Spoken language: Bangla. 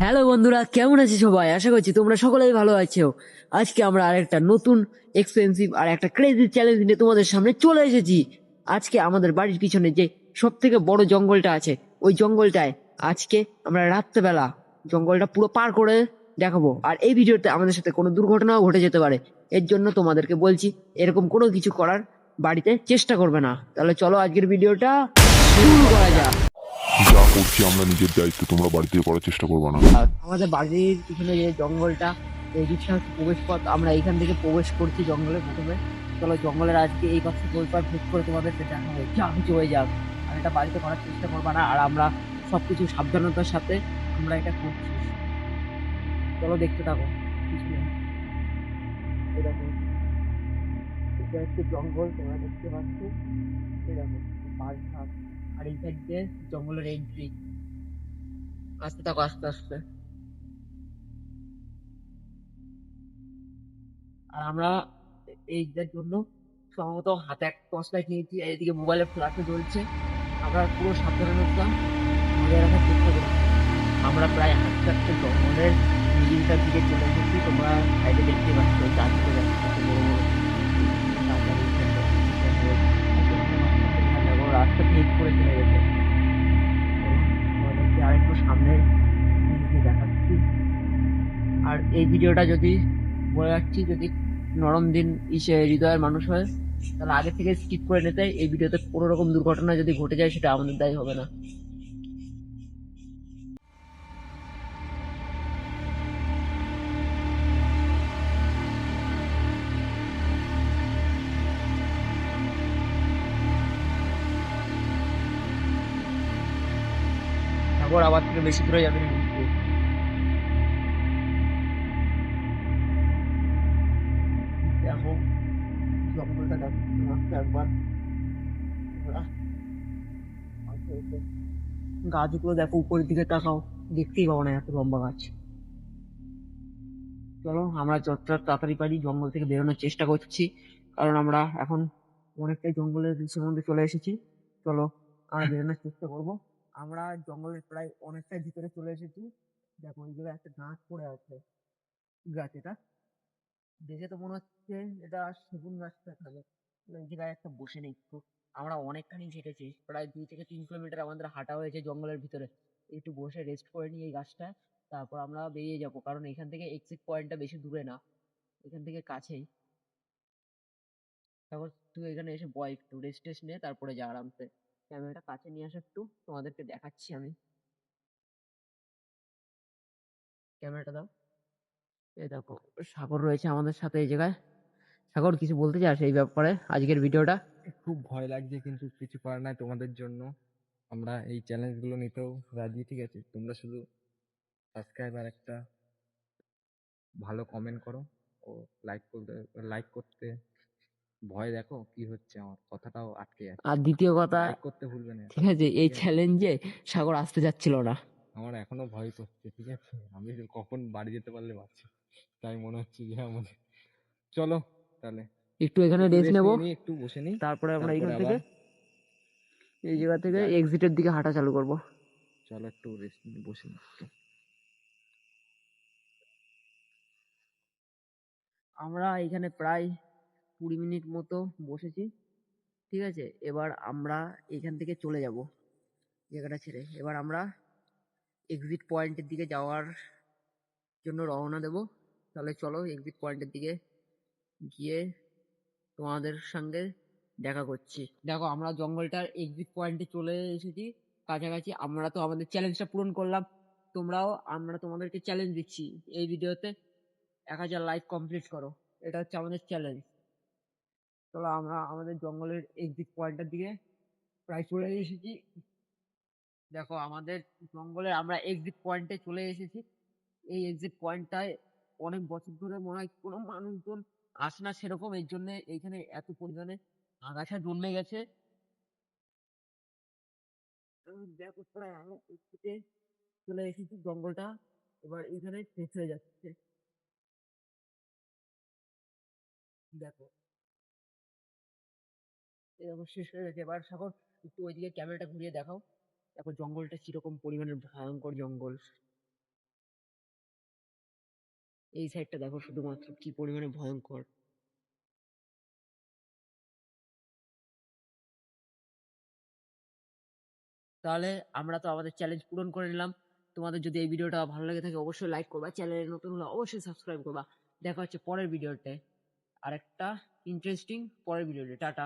হ্যালো বন্ধুরা, কেমন আছো সবাই? আশা করছি তোমরা সকলেই ভালো আছো। আজকে আমরা আরেকটা নতুন এক্সপেন্সিভ আর একটা ক্রেজি চ্যালেঞ্জ নিয়ে তোমাদের সামনে চলে এসেছি। আজকে আমাদের বাড়ির পিছনে যে সব থেকে বড় জঙ্গলটা আছে, ওই জঙ্গলটায় আজকে আমরা রাত্রেবেলা জঙ্গলটা পুরো পার করে দেখাবো। আর এই ভিডিওতে আমাদের সাথে কোনো দুর্ঘটনাও ঘটে যেতে পারে। এর জন্য তোমাদেরকে বলছি, এরকম কোনো কিছু করার বাড়িতে চেষ্টা করবে না। তাহলে চলো আজকের ভিডিওটা শুরু করা যাক। যা করছি আমরা নিজের দায়িত্ব, তোমরা বাড়ি থেকে করার চেষ্টা করবে না। আমাদের বাড়ির পিছনে যে জঙ্গলটা, এই দিকটা হচ্ছে প্রবেশ পথ। আমরা এইখান থেকে প্রবেশ করছি জঙ্গলে প্রথমে। চলো জঙ্গলের আজকে এই পাশে গোলপার ভেদ করে তোমাদের দেখাবো যা কিছু হয়ে যাক। আর এটা বাড়িতে করার চেষ্টা করবা না, আর আমরা সবকিছু সাবধানতার সাথে আমরা এটা করছি। চলো দেখতে থাকো। পিছনে এই দেখো, এটা হচ্ছে জঙ্গল, তোমরা দেখতে পাচ্ছ। এই দেখো বাঘ ঝাড়, আর এই সাইড দিয়ে জঙ্গলের এন্ট্রি। আস্তে থাকো, আস্তে আস্তে। আর আমরা এইটার জন্য সম্ভবত হাতে এক টর্চ লাইট নিয়েছি, আর এদিকে মোবাইলের ফ্ল্যাশও জ্বলছে। আমরা পুরো সাবধানতা বজায় রাখার চেষ্টা করছি। আমরা প্রায় হাঁটতে হাঁটতে জঙ্গলের মিডিলটার দিকে চলে এসেছি। তোমরা সাইডে দেখতে পাচ্ছ চারদিকে যাচ্ছে কত বড় বড় গাছগাছালি, জঙ্গল, দেখো রাস্তা ভেদ করে চলে গেছে। চলো, তোমাদেরকে আরেকটু সামনে দিকে দেখাচ্ছি। আর এই ভিডিওটা যদি বলে যাচ্ছি, যদি নরম দিন হৃদয়ের মানুষ হয়, তাহলে আগে থেকে স্কিপ করে নিতে। এই ভিডিওতে কোনো রকম দুর্ঘটনা যদি ঘটে যায়, সেটা আমাদের দায়ী হবে না। তারপর আবার থেকে বেশি দূরে যাবে না কিন্তু। দেখো জঙ্গলটা দেখো মাত্র একবার। আহ, গাছগুলো দেখো, উপরের দিকে তাকাও, দেখতেই পাবো না এত লম্বা গাছ। চলো আমরা যতটা তাড়াতাড়ি পারি জঙ্গল থেকে বেরোনোর চেষ্টা করছি, কারণ আমরা এখন অনেকটাই জঙ্গলের দৃশ্যের মধ্যে চলে এসেছি। চলো আমরা বেরোনোর চেষ্টা করব। আমরা জঙ্গলের প্রায় অনেকটাই ভিতরে চলে এসেছি। দেখো এই জায়গায় একটা গাছ পড়ে আছে। কি গাছ এটা? দেখে তো মনে হচ্ছে এটা সেগুন গাছ দেখা যায়। এই জায়গায় একটা বসে নেই একটু। আমরা অনেকখানি হেঁটেছি, প্রায় 2 থেকে 3 কিলোমিটার আমাদের হাঁটা হয়েছে জঙ্গলের ভিতরে। একটু বসে রেস্ট করে নিই এই গাছটা, তারপর আমরা বেরিয়ে যাব, কারণ এখান থেকে এক্সিট পয়েন্টটা বেশি দূরে না, এখান থেকে কাছেই। তারপর তুই এখানে এসে বয়, একটু রেস্ট টেস্ট নে, তারপরে যা আরামসে। ক্যামেরাটা কাছে নিয়ে আসো একটু, তোমাদেরকে দেখাচ্ছি আমি। ক্যামেরাটা দাও। এই দেখো সাগর রয়েছে আমাদের সাথে এই জায়গায়। সাগর, কিছু বলতে চাস এই ব্যাপারে আজকের ভিডিওটা? খুব ভয় লাগছে, কিন্তু কিছু করার নাই। তোমাদের জন্য আমরা এই চ্যালেঞ্জ গুলো নিতেও রাজি, ঠিক আছে? তোমরা শুধু সাবস্ক্রাইব আর একটা ভালো কমেন্ট করো, ও লাইক করতে ভয়, দেখো কি হচ্ছে, আমার কথাটাও আটকে আর যাচ্ছে। দ্বিতীয় কথা, লাইক করতে ভুলবে না, ঠিক আছে, এই ঠিক আছে? চ্যালেঞ্জে সাগর আসতে যাচ্ছিল না। আমার এখনো ভয় করছে, ঠিক আছে? আমি যে কখন বাড়ি যেতে পারলে বাঁচি, তাই মনে হচ্ছে যে আমাদের। চলো তাহলে একটু এখানে একটু রেস্ট রেস্ট নেবো, নিয়ে নিই, একটু বসে নিই, তারপরে আমরা তারপরে এখান থেকে আবার এই জায়গা থেকে যাই। এক্সিটের দিকে হাঁটা চালু করব। চলো একটু রেস্ট নিয়ে বসে নিই একটু। আমরা এখানে প্রায় 20 মিনিট মতো বসেছি, ঠিক আছে। এবার আমরা এখান থেকে চলে যাব জায়গাটা ছেড়ে। এবার আমরা এক্সিট পয়েন্টের দিকে যাওয়ার জন্য রওনা দেব। তাহলে চলো এক্সিট পয়েন্টের দিকে গিয়ে তোমাদের সঙ্গে দেখা করছি। দেখো আমরা জঙ্গলটার এক্সিট পয়েন্টে চলে এসেছি কাছাকাছি। আমরা তো আমাদের চ্যালেঞ্জটা পূরণ করলাম, তোমরাও, আমরা তোমাদেরকে চ্যালেঞ্জ দিচ্ছি এই ভিডিওতে 1000 লাইক কমপ্লিট করো। এটা হচ্ছে আমাদের চ্যালেঞ্জ। চলো আমরা আমাদের জঙ্গলের এক্সিট পয়েন্টের দিকে প্রায় চলে এসেছি। দেখো আমাদের জঙ্গলের আমরা এক্সিট পয়েন্টে চলে এসেছি। এই এক্সিট পয়েন্টটায় অনেক বছর ধরে মনে হয় কোনো মানুষজন আসে না সেরকম, এর জন্য এইখানে এত পরিমাণে আগাছা জন্মে গেছে। দেখো প্রায় আমরা এদিকে চলে এসেছি জঙ্গলটা, এবার এখানে শেষ হয়ে যাচ্ছে। দেখো এরকম শেষ হয়ে গেছে। এবার সাগর, একটু ওইদিকে ক্যামেরাটা ঘুরিয়ে দেখাও। দেখো জঙ্গলটা কিরকম পরিমাণে ভয়ঙ্কর জঙ্গল। এই সাইডটা দেখো শুধুমাত্র কি পরিমাণে ভয়ঙ্কর। তাহলে আমরা তো আমাদের চ্যালেঞ্জ পূরণ করে নিলাম। তোমাদের যদি এই ভিডিওটা ভালো লেগে থাকে অবশ্যই লাইক করবা, চ্যানেলে নতুন হলে অবশ্যই সাবস্ক্রাইব করবা। দেখা হচ্ছে পরের ভিডিওতে আরেকটা ইন্টারেস্টিং পরের ভিডিওতে। টাটা।